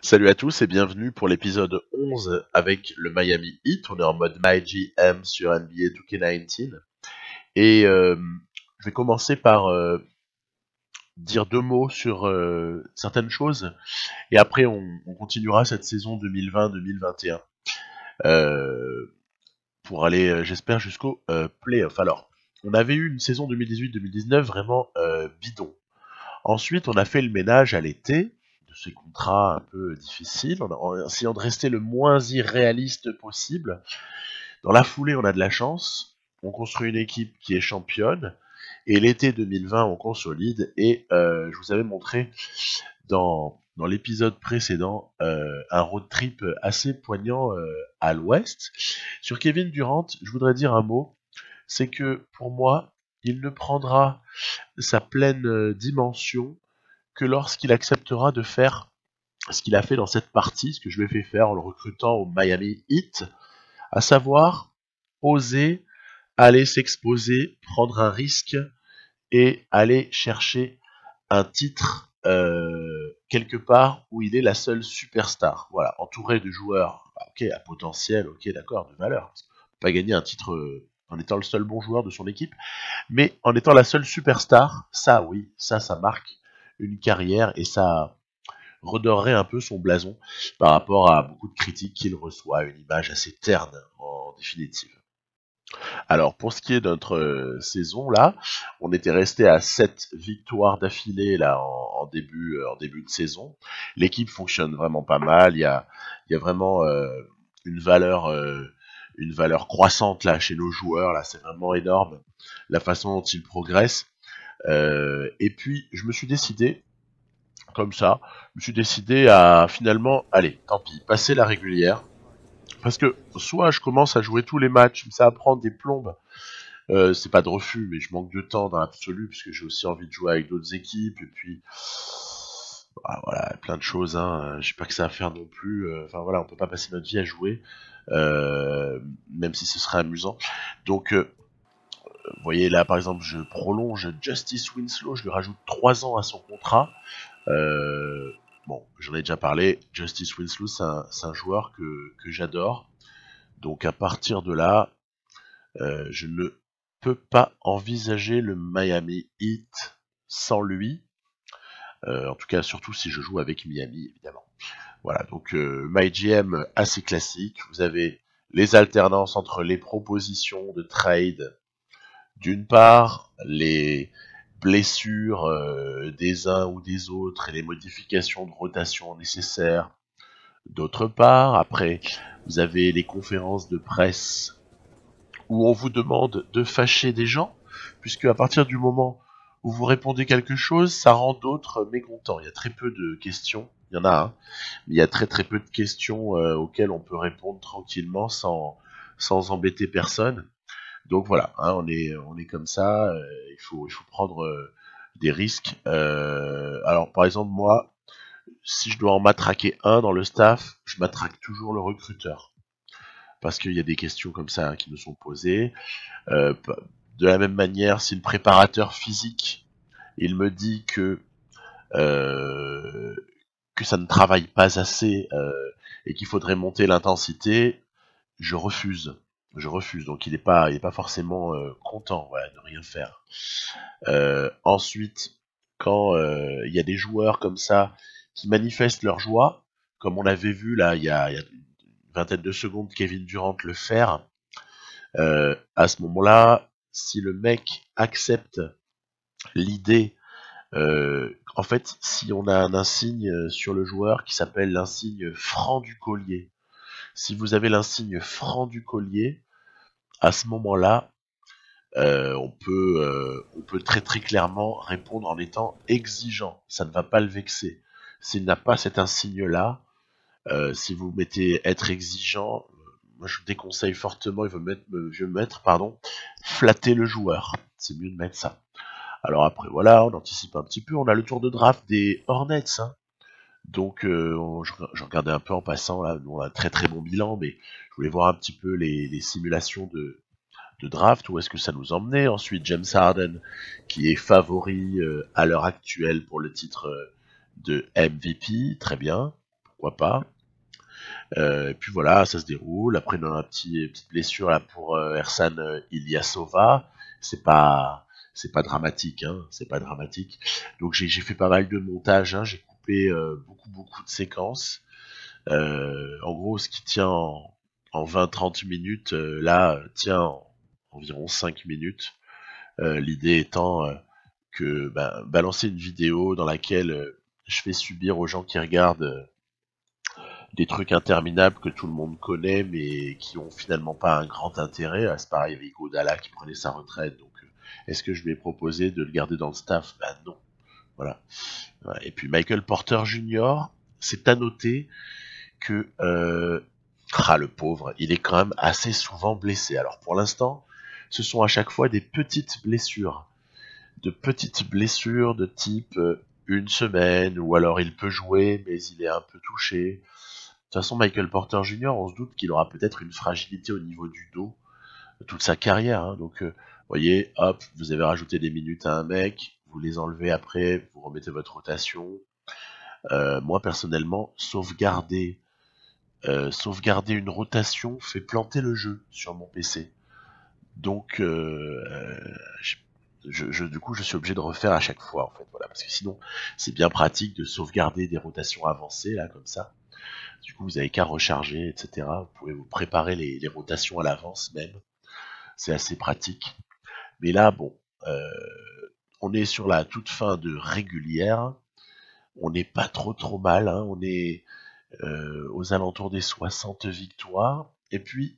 Salut à tous et bienvenue pour l'épisode 11 avec le Miami Heat. On est en mode MyGM sur NBA 2K19. Et je vais commencer par dire deux mots sur certaines choses. Et après, on continuera cette saison 2020-2021 pour aller, j'espère, jusqu'au playoff. Alors, on avait eu une saison 2018-2019 vraiment bidon. Ensuite, on a fait le ménage à l'été de ces contrats un peu difficiles, en essayant de rester le moins irréaliste possible. Dans la foulée, on a de la chance. On construit une équipe qui est championne. Et l'été 2020, on consolide. Et je vous avais montré dans l'épisode précédent un road trip assez poignant à l'ouest. Sur Kevin Durant, je voudrais dire un mot. C'est que pour moi, il ne prendra sa pleine dimension que lorsqu'il acceptera de faire ce qu'il a fait dans cette partie, ce que je lui ai fait faire en le recrutant au Miami Heat, à savoir oser aller s'exposer, prendre un risque et aller chercher un titre quelque part où il est la seule superstar. Voilà, entouré de joueurs, ok, à potentiel, ok, d'accord, de valeur. On peut pas gagner un titre en étant le seul bon joueur de son équipe, mais en étant la seule superstar, ça oui, ça marque une carrière et ça redorerait un peu son blason par rapport à beaucoup de critiques qu'il reçoit, une image assez terne en définitive. Alors pour ce qui est de notre saison là, on était resté à 7 victoires d'affilée là en début de saison. L'équipe fonctionne vraiment pas mal, il y a vraiment une valeur croissante là chez nos joueurs là, c'est vraiment énorme la façon dont ils progressent. Et puis je me suis décidé comme ça, je me suis décidé à finalement, allez, tant pis, passer la régulière. Parce que soit je commence à jouer tous les matchs, mais ça va prendre des plombes. C'est pas de refus, mais je manque de temps dans l'absolu, puisque j'ai aussi envie de jouer avec d'autres équipes, et puis voilà, plein de choses, hein. J'ai pas que ça à faire non plus. Enfin voilà, on peut pas passer notre vie à jouer, même si ce serait amusant. Donc vous voyez là par exemple, je prolonge Justice Winslow, je lui rajoute 3 ans à son contrat. Euh, bon, j'en ai déjà parlé. Justice Winslow, c'est un joueur que j'adore. Donc à partir de là, je ne peux pas envisager le Miami Heat sans lui. En tout cas, surtout si je joue avec Miami, évidemment. Voilà, donc MyGM assez classique. Vous avez les alternances entre les propositions de trade d'une part, les blessures des uns ou des autres et les modifications de rotation nécessaires. D'autre part, après, vous avez les conférences de presse où on vous demande de fâcher des gens, puisque à partir du moment où vous répondez quelque chose, ça rend d'autres mécontents. Il y a très peu de questions, il y en a, hein, mais il y a très très peu de questions auxquelles on peut répondre tranquillement sans embêter personne. Donc voilà, hein, on est comme ça, il faut prendre des risques. Alors par exemple moi, si je dois en matraquer un dans le staff, je matraque toujours le recruteur. Parce qu'il y a des questions comme ça hein, qui nous sont posées. Euh, de la même manière, si le préparateur physique, il me dit euh, que ça ne travaille pas assez et qu'il faudrait monter l'intensité, je refuse. Je refuse. Donc il est pas forcément content voilà, de rien faire. Ensuite, quand il y a des joueurs comme ça qui manifestent leur joie, comme on avait vu là il y a une vingtaine de secondes Kevin Durant le faire, à ce moment-là, si le mec accepte l'idée, en fait, si on a un insigne sur le joueur qui s'appelle l'insigne franc du collier, si vous avez l'insigne franc du collier, à ce moment-là, on peut très très clairement répondre en étant exigeant. Ça ne va pas le vexer. S'il n'a pas cet insigne-là, si vous mettez être exigeant, moi je vous déconseille fortement, je vais mettre, pardon, flatter le joueur. C'est mieux de mettre ça. Alors après, voilà, on anticipe un petit peu. On a le tour de draft des Hornets, hein. Donc, je regardais un peu en passant, là, on a un très très bon bilan, mais je voulais voir un petit peu les simulations de draft, où est-ce que ça nous emmenait. Ensuite, James Harden, qui est favori à l'heure actuelle pour le titre de MVP, très bien, pourquoi pas. Et puis voilà, ça se déroule. Après, on a petite blessure là pour Ersan Ilyasova. C'est pas dramatique, hein. C'est pas dramatique. Donc j'ai fait pas mal de montage, hein. J'ai coupé beaucoup de séquences. En gros, ce qui tient en 20-30 minutes, là, tient en environ 5 minutes. L'idée étant que balancer une vidéo dans laquelle je fais subir aux gens qui regardent des trucs interminables que tout le monde connaît mais qui ont finalement pas un grand intérêt. C'est pareil avec Godala qui prenait sa retraite, donc est-ce que je lui ai proposé de le garder dans le staff? Ben non. Voilà. Et puis Michael Porter Jr., c'est à noter que le pauvre, il est quand même assez souvent blessé. Alors pour l'instant, ce sont à chaque fois des petites blessures. De petites blessures de type une semaine, ou alors il peut jouer mais il est un peu touché. De toute façon, Michael Porter Jr., on se doute qu'il aura peut-être une fragilité au niveau du dos toute sa carrière. Hein. Donc, voyez, hop, vous avez rajouté des minutes à un mec, vous les enlevez après, vous remettez votre rotation. Moi, personnellement, sauvegarder une rotation fait planter le jeu sur mon PC. Donc, du coup, je suis obligé de refaire à chaque fois, en fait, voilà, parce que sinon, c'est bien pratique de sauvegarder des rotations avancées, là, comme ça. Du coup, vous avez qu'à recharger, etc. Vous pouvez vous préparer les rotations à l'avance même. C'est assez pratique. Mais là, bon, on est sur la toute fin de régulière. On n'est pas trop mal. Hein. On est aux alentours des 60 victoires. Et puis,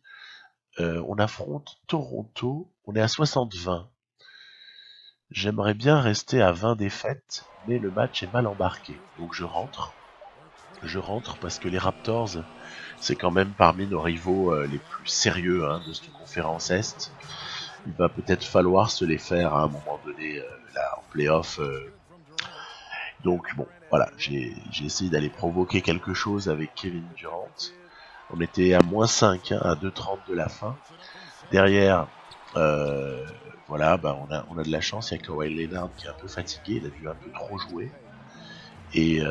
on affronte Toronto. On est à 60-20. J'aimerais bien rester à 20 défaites, mais le match est mal embarqué. Donc je rentre. Je rentre parce que les Raptors, c'est quand même parmi nos rivaux les plus sérieux de cette conférence Est. Il va peut-être falloir se les faire à un moment donné là en playoff. Donc bon, voilà, j'ai essayé d'aller provoquer quelque chose avec Kevin Durant. On était à -5, à 2:30 de la fin. Derrière, voilà, on a de la chance, il y a Kawhi Leonard qui est un peu fatigué, il a dû un peu trop jouer. Et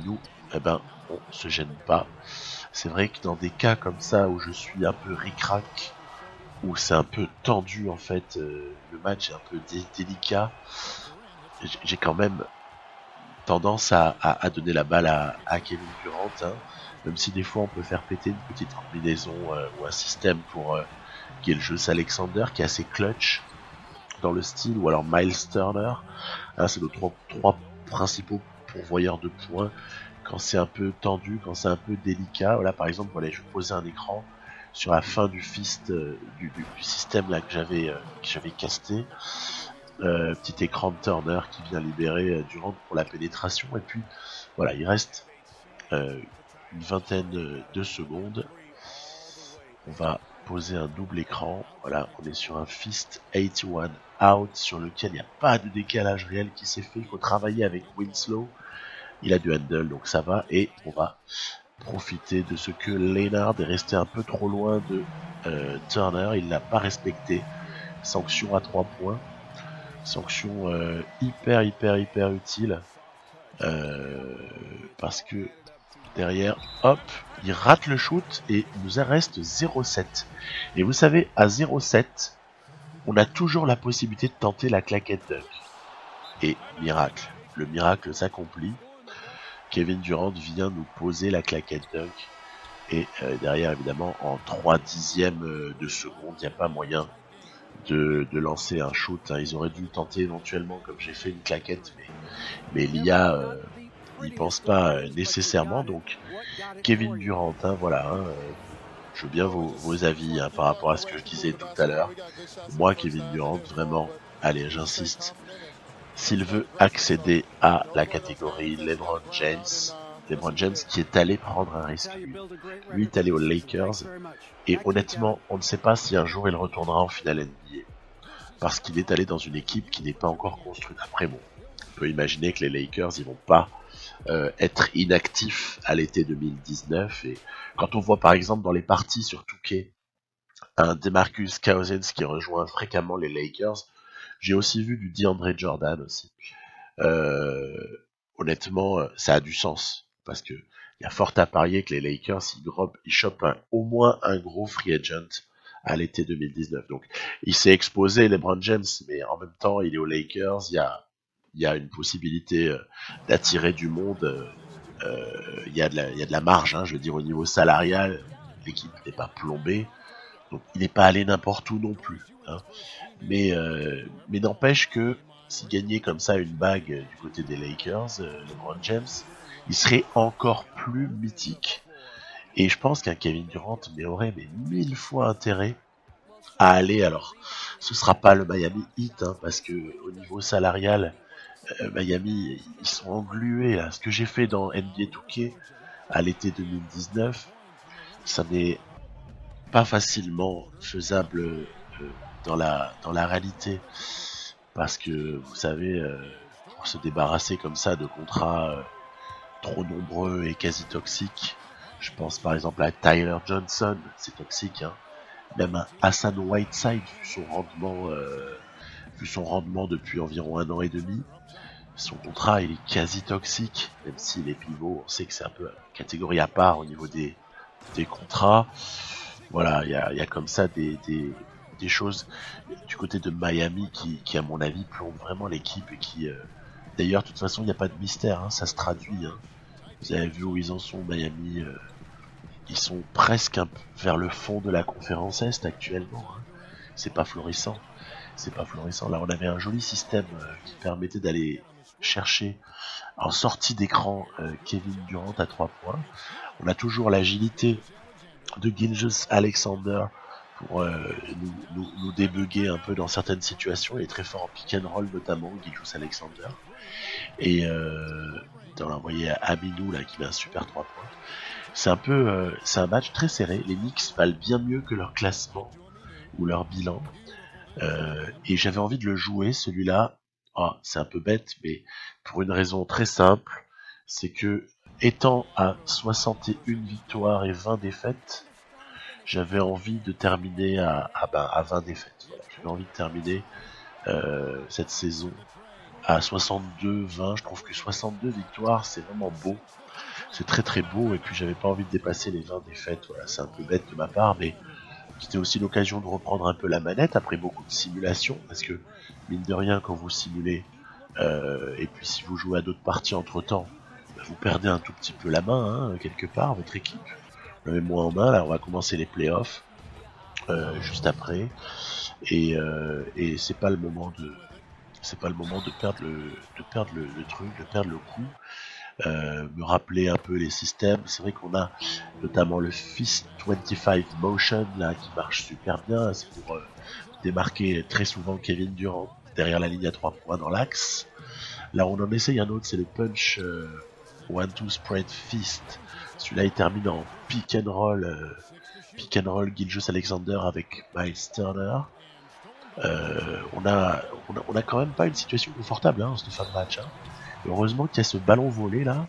nous, on se gêne pas. C'est vrai que dans des cas comme ça où je suis un peu ric-rac, où c'est un peu tendu en fait, le match est un peu délicat, j'ai quand même tendance à donner la balle à Kevin Durant, hein, même si des fois on peut faire péter une petite combinaison ou un système pour qui est le jeu Alexander, qui est assez clutch dans le style, ou alors Miles Turner, hein, c'est nos trois principaux pourvoyeurs de points quand c'est un peu tendu, quand c'est un peu délicat. Voilà, par exemple, voilà, je vais poser un écran sur la fin du fist du système là que j'avais casté. Petit écran de Turner qui vient libérer Durant pour la pénétration. Et puis voilà, il reste une vingtaine de secondes. On va poser un double écran. Voilà, on est sur un fist 81 out sur lequel il n'y a pas de décalage réel qui s'est fait. Il faut travailler avec Winslow. Il a du handle, donc ça va. Et on va profiter de ce que Leonard est resté un peu trop loin de Turner. Il l'a pas respecté. Sanction à 3 points. Sanction hyper utile. Parce que derrière, hop, il rate le shoot et il nous en reste 0,7. Et vous savez, à 0,7, on a toujours la possibilité de tenter la claquette dunk. Et miracle, le miracle s'accomplit. Kevin Durant vient nous poser la claquette dunk. Et derrière, évidemment, en 3/10 de seconde, il n'y a pas moyen de lancer un shoot. Hein. Ils auraient dû tenter éventuellement, comme j'ai fait, une claquette, mais l'IA n'y pense pas nécessairement. Donc, Kevin Durant, voilà. Je veux bien vos avis par rapport à ce que je disais tout à l'heure. Moi, Kevin Durant, vraiment, allez, j'insiste. S'il veut accéder à la catégorie LeBron James qui est allé prendre un risque. Lui est allé aux Lakers. Et honnêtement, on ne sait pas si un jour il retournera en finale NBA. Parce qu'il est allé dans une équipe qui n'est pas encore construite. Après, bon, on peut imaginer que les Lakers, ils vont pas être inactifs à l'été 2019. Et quand on voit par exemple dans les parties sur 2K un DeMarcus Cousins qui rejoint fréquemment les Lakers, j'ai aussi vu du DeAndre Jordan aussi. Honnêtement, ça a du sens parce que il y a fort à parier que les Lakers, ils chopent au moins un gros free agent à l'été 2019. Donc, il s'est exposé, LeBron James, mais en même temps, il est aux Lakers. Il y a une possibilité d'attirer du monde. Il y a de la marge, hein, je veux dire, au niveau salarial. L'équipe n'est pas plombée. Donc, il n'est pas allé n'importe où non plus. Hein. Mais n'empêche que s'il gagnait comme ça une bague du côté des Lakers, LeBron James, il serait encore plus mythique. Et je pense qu'un Kevin Durant aurait 1000 fois intérêt à aller. Alors, ce sera pas le Miami Heat, hein, parce que au niveau salarial, Miami, ils sont englués. Là. Ce que j'ai fait dans NBA 2K à l'été 2019, ça n'est pas facilement faisable dans la réalité. Parce que, vous savez, pour se débarrasser comme ça de contrats trop nombreux et quasi toxiques, je pense par exemple à Tyler Johnson, c'est toxique, hein. Même à Hassan Whiteside, vu son rendement depuis environ 1 an et demi, son contrat il est quasi toxique, même si les pivots, on sait que c'est un peu catégorie à part au niveau des contrats. Voilà, il y a comme ça des choses du côté de Miami qui à mon avis, plombent vraiment l'équipe et qui, d'ailleurs, de toute façon, il n'y a pas de mystère, hein, ça se traduit. Hein. Vous avez vu où ils en sont, Miami. Ils sont presque un peu vers le fond de la conférence Est actuellement. Hein. C'est pas florissant. C'est pas florissant. Là, on avait un joli système qui permettait d'aller chercher en sortie d'écran Kevin Durant à 3 points. On a toujours l'agilité de Gilgeous Alexander pour nous débugger un peu dans certaines situations. Il est très fort en pick and roll notamment, Gilgeous Alexander. Et on l'a envoyé à Aminou là, qui met un super 3 points. C'est un match très serré. Les Knicks valent bien mieux que leur classement ou leur bilan. Et j'avais envie de le jouer, celui-là. Ah, c'est un peu bête, mais pour une raison très simple, c'est que étant à 61 victoires et 20 défaites, j'avais envie de terminer à 20 défaites. Voilà, j'avais envie de terminer cette saison à 62-20. Je trouve que 62 victoires, c'est vraiment beau. C'est très très beau, et puis j'avais pas envie de dépasser les 20 défaites. Voilà, c'est un peu bête de ma part, mais c'était aussi l'occasion de reprendre un peu la manette après beaucoup de simulations, parce que mine de rien, quand vous simulez, et puis si vous jouez à d'autres parties entre temps, vous perdez un tout petit peu la main, hein, quelque part, votre équipe. Vous l'avez moins en main. Là, on va commencer les playoffs juste après, et c'est pas le moment de perdre le truc, de perdre le coup. Me rappeler un peu les systèmes. C'est vrai qu'on a notamment le Fist 25 Motion là qui marche super bien. C'est pour démarquer très souvent Kevin Durant derrière la ligne à 3 points dans l'axe. Là on en essaye un autre, c'est le Punch 1-2 Spread Fist. Celui-là il termine en pick and roll Gilgeous Alexander avec Miles Turner. On a quand même pas une situation confortable hein, cette fin de match. Hein. Heureusement qu'il y a ce ballon volé là,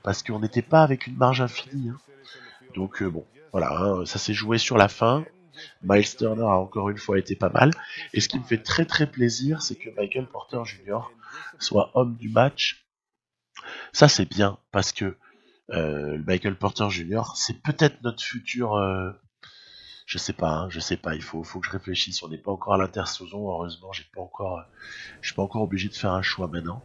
parce qu'on n'était pas avec une marge infinie. Hein. Donc bon, voilà, hein, ça s'est joué sur la fin. Miles Turner a encore une fois été pas mal. Et ce qui me fait très très plaisir, c'est que Michael Porter Jr. soit homme du match. Ça c'est bien, parce que Michael Porter Jr. c'est peut-être notre futur... je sais pas, hein, je sais pas. Faut que je réfléchisse. On n'est pas encore à l'intersaison. Heureusement, je suis pas encore obligé de faire un choix maintenant.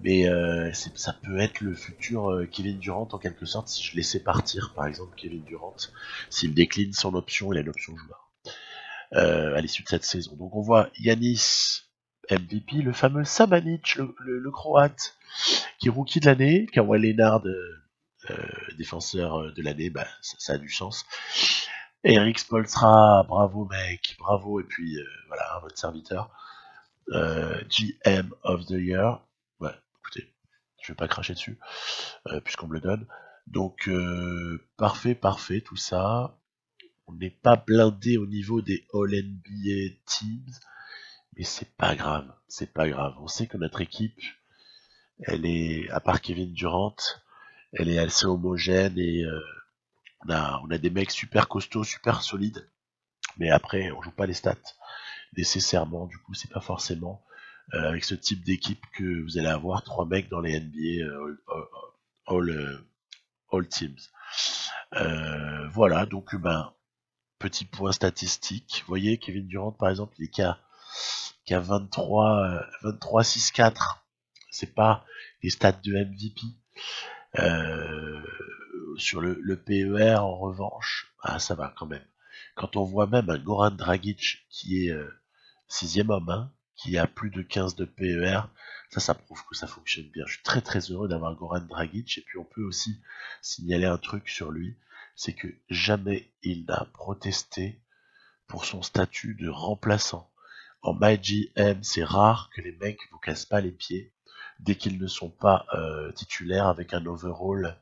Mais ça peut être le futur Kevin Durant en quelque sorte si je laissais partir, par exemple Kevin Durant, s'il décline son option, il a une option joueur à l'issue de cette saison. Donc on voit Yanis MVP, le fameux Samanic, le Croate, qui est rookie de l'année, Kawhi Leonard défenseur de l'année, bah ça a du sens. Eric Spoelstra, bravo mec, bravo, et puis voilà, votre serviteur. GM of the Year. Ouais, écoutez, je vais pas cracher dessus, puisqu'on me le donne. Donc, parfait, tout ça. On n'est pas blindé au niveau des All-NBA Teams, mais c'est pas grave, c'est pas grave. On sait que notre équipe, elle est, à part Kevin Durant, elle est assez homogène, et on a des mecs super costauds, super solides, mais après, on joue pas les stats nécessairement, du coup, c'est pas forcément avec ce type d'équipe que vous allez avoir 3 mecs dans les NBA all teams. Voilà, donc petit point statistique. Vous voyez, Kevin Durant, par exemple, il est qu'à 23-6-4. C'est pas les stats de MVP. Sur le PER, en revanche, ça va quand même. Quand on voit même un Goran Dragic qui est 6e homme, hein, qui a plus de 15 de PER, ça prouve que ça fonctionne bien. Je suis très très heureux d'avoir Goran Dragic. Et puis on peut aussi signaler un truc sur lui, c'est que jamais il n'a protesté pour son statut de remplaçant. En MyGM, c'est rare que les mecs vous cassent pas les pieds dès qu'ils ne sont pas titulaires avec un overall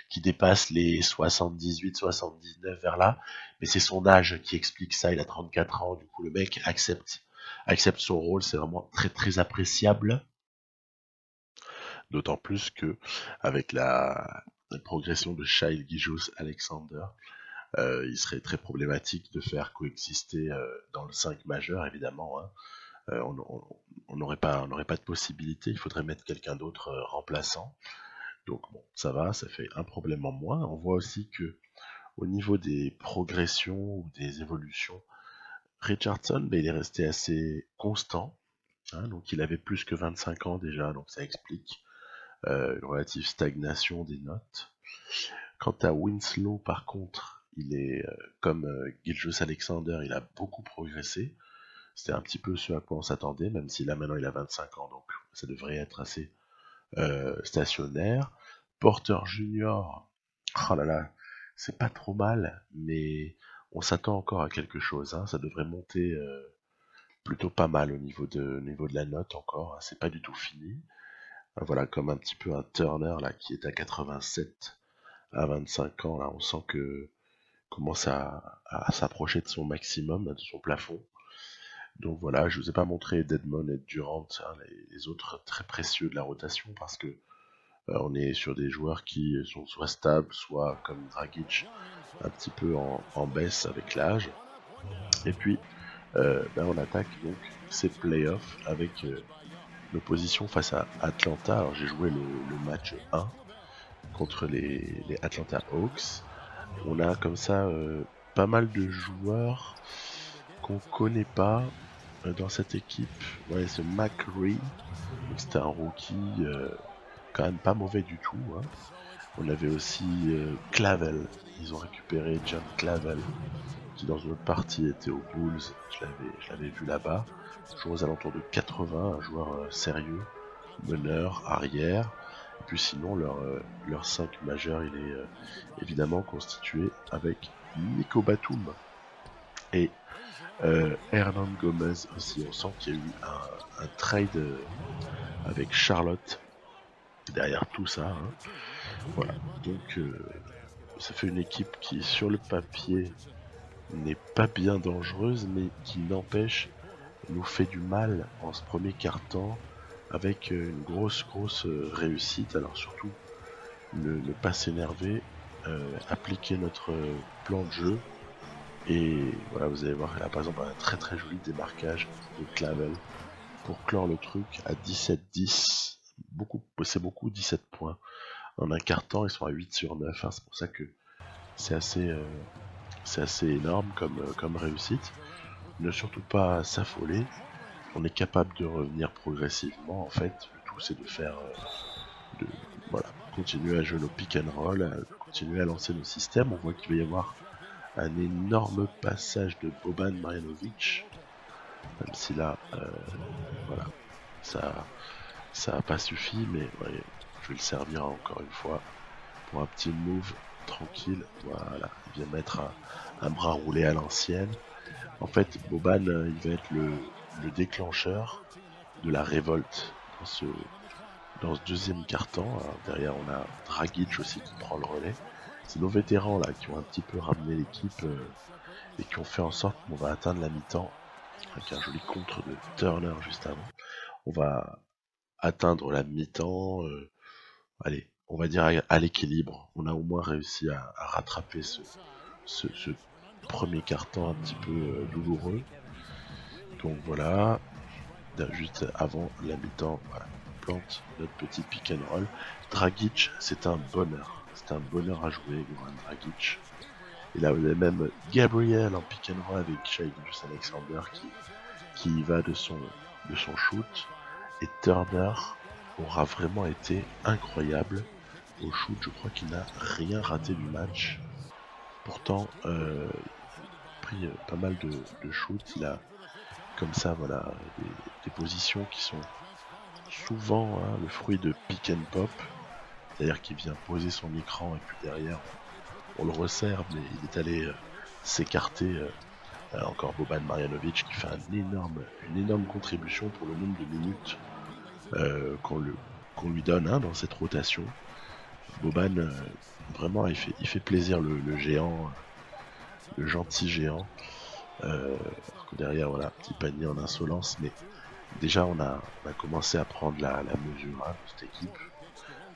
qui dépasse les 78-79 vers là. Mais c'est son âge qui explique ça, il a 34 ans, du coup le mec accepte son rôle, c'est vraiment très très appréciable. D'autant plus que avec la progression de Shai Gilgeous-Alexander, il serait très problématique de faire coexister dans le 5 majeur, évidemment. Hein. On n'aurait pas de possibilité, il faudrait mettre quelqu'un d'autre remplaçant. Donc bon, ça va, ça fait un problème en moins. On voit aussi que au niveau des progressions ou des évolutions, Richardson, il est resté assez constant. Hein, donc il avait plus que 25 ans déjà, donc ça explique une relative stagnation des notes. Quant à Winslow, par contre, il est comme Gilgeous-Alexander, il a beaucoup progressé. C'était un petit peu ce à quoi on s'attendait, même si là maintenant il a 25 ans, donc ça devrait être assez stationnaire. Porter Junior, oh là là, c'est pas trop mal, mais on s'attend encore à quelque chose. Hein. Ça devrait monter plutôt pas mal au niveau de la note encore. Hein. C'est pas du tout fini. Voilà, comme un petit peu un Turner là qui est à 87 à 25 ans. Là, on sent que commence à s'approcher de son maximum, de son plafond. Donc voilà, je vous ai pas montré Dedmon et Durant, hein, les autres très précieux de la rotation, parce que on est sur des joueurs qui sont soit stables, soit comme Dragic, un petit peu en baisse avec l'âge. Et puis, on attaque donc ces playoffs avec l'opposition face à Atlanta. Alors j'ai joué le match 1 contre les Atlanta Hawks. On a comme ça pas mal de joueurs qu'on connaît pas dans cette équipe. Ouais, ce McRae, c'était un rookie quand même pas mauvais du tout. Hein. On avait aussi Clavel. Ils ont récupéré John Clavel, qui dans une autre partie était aux Bulls. Je l'avais vu là-bas. Toujours aux alentours de 80, un joueur sérieux, meneur, arrière. Et puis sinon, leur 5 majeur, il est évidemment constitué avec Nico Batum et Hernan Gomez aussi. On sent qu'il y a eu un trade avec Charlotte derrière tout ça. Hein. Voilà, donc ça fait une équipe qui, sur le papier, n'est pas bien dangereuse, mais qui n'empêche nous fait du mal en ce premier quart-temps avec une grosse réussite. Alors surtout ne pas s'énerver, appliquer notre plan de jeu. Et voilà, vous allez voir là par exemple un très très joli démarquage de Clavel pour clore le truc à 17-10. C'est beaucoup 17 points. En un quart temps, ils sont à 8 sur 9. Hein. C'est pour ça que c'est assez énorme comme réussite. Ne surtout pas s'affoler. On est capable de revenir progressivement. En fait, le tout c'est de faire, continuer à jouer nos pick and roll, continuer à lancer nos systèmes. On voit qu'il va y avoir un énorme passage de Boban Marjanovic, même si là, ça a pas suffi, mais ouais, je vais le servir encore une fois pour un petit move tranquille. Voilà, il vient mettre un bras roulé à l'ancienne. En fait, Boban, il va être le déclencheur de la révolte dans ce deuxième quart-temps. Derrière, on a Dragic aussi qui prend le relais. C'est nos vétérans là qui ont un petit peu ramené l'équipe et qui ont fait en sorte qu'on va atteindre la mi-temps avec un joli contre de Turner juste avant. On va atteindre la mi-temps, allez, on va dire à l'équilibre. On a au moins réussi à rattraper ce premier quart-temps un petit peu douloureux. Donc voilà, juste avant la mi-temps, voilà, plante notre petit pick and roll. Dragic, c'est un bonheur. C'est un bonheur à jouer, Goran Dragic. Et là, vous avez même Gabriel en pick and roll avec Shai Gilgeous-Alexander qui y va de son shoot. Et Turner aura vraiment été incroyable au shoot. Je crois qu'il n'a rien raté du match. Pourtant, il a pris pas mal de shoots. Il a comme ça, voilà, des positions qui sont souvent le fruit de pick and pop. C'est-à-dire qu'il vient poser son écran et puis derrière, on le resserre, mais il est allé s'écarter. Encore Boban Marjanovic qui fait une énorme contribution pour le nombre de minutes qu'on lui donne dans cette rotation. Boban, vraiment, il fait plaisir le géant, le gentil géant. Derrière, voilà, petit panier en insolence, mais déjà on a commencé à prendre la mesure de cette équipe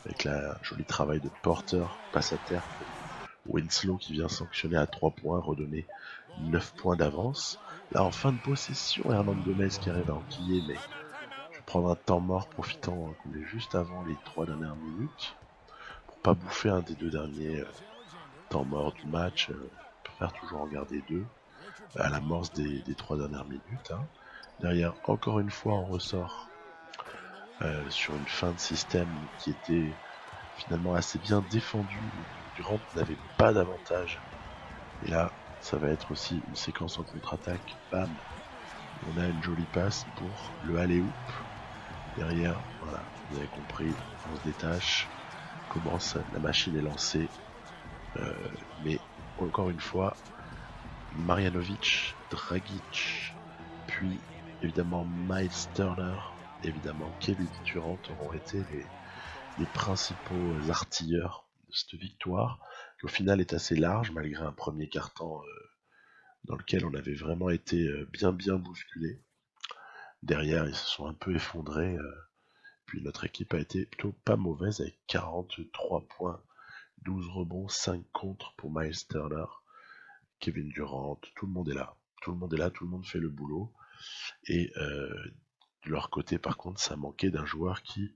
avec la jolie travail de Porter, passe à terre pour Winslow qui vient sanctionner à 3 points, redonner 9 points d'avance. Là en fin de possession, Hernan Gomez qui arrive à enquiller, mais je vais prendre un temps mort profitant qu'on est juste avant les 3 dernières minutes pour pas bouffer un des 2 derniers temps morts du match. Je préfère toujours en garder 2 à l'amorce des 3 dernières minutes. Derrière, encore une fois, on ressort sur une fin de système qui était finalement assez bien défendue. Durant n'avait pas d'avantage. Et là, ça va être aussi une séquence en contre-attaque. Bam, on a une jolie passe pour le alley-oop. Derrière, voilà, vous avez compris, on se détache, commence, la machine est lancée. Mais encore une fois, Marjanovic, Dragic, puis évidemment Miles Turner, évidemment Kevin Durant auront été les principaux artilleurs de cette victoire, qui au final est assez large malgré un premier quart-temps dans lequel on avait vraiment été bien bousculé. Derrière, ils se sont un peu effondrés, puis notre équipe a été plutôt pas mauvaise avec 43 points, 12 rebonds, 5 contre pour Miles Turner. Kevin Durant, tout le monde est là. Tout le monde est là, tout le monde fait le boulot. Et de leur côté, par contre, ça manquait d'un joueur qui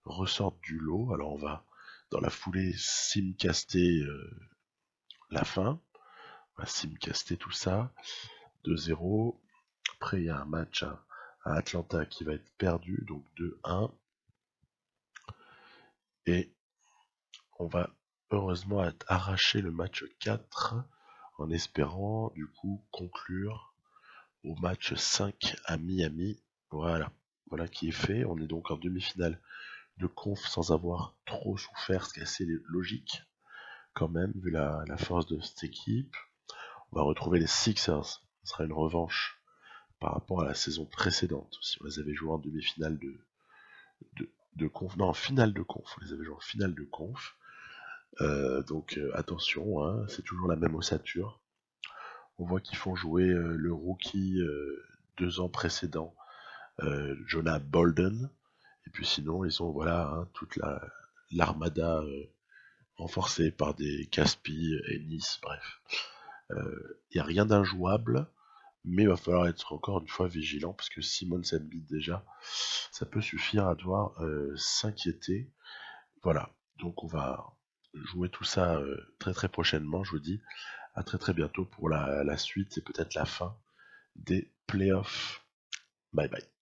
ressorte du lot. Alors on va, dans la foulée, simcaster la fin. On va simcaster tout ça. 2-0. Après, il y a un match à Atlanta qui va être perdu, donc 2-1. Et on va heureusement arracher le match 4 en espérant du coup conclure au match 5 à Miami. Voilà qui est fait. On est donc en demi-finale de conf sans avoir trop souffert, ce qui est assez logique quand même, vu la force de cette équipe. On va retrouver les Sixers. Ce sera une revanche par rapport à la saison précédente. Si on les avait joués en demi-finale de conf, non, en finale de conf, on les avait joués en finale de conf. Donc attention, c'est toujours la même ossature. On voit qu'ils font jouer le rookie 2 ans précédents, Jonah Bolden. Et puis sinon, ils ont toute l'armada renforcée par des Caspi, Ennis, bref. Il n'y a rien d'injouable, mais il va falloir être encore une fois vigilant, parce que Simon Embiid déjà, ça peut suffire à devoir s'inquiéter. Voilà, donc on va jouer tout ça très prochainement, je vous dis. À très bientôt pour la suite et peut-être la fin des playoffs. Bye bye.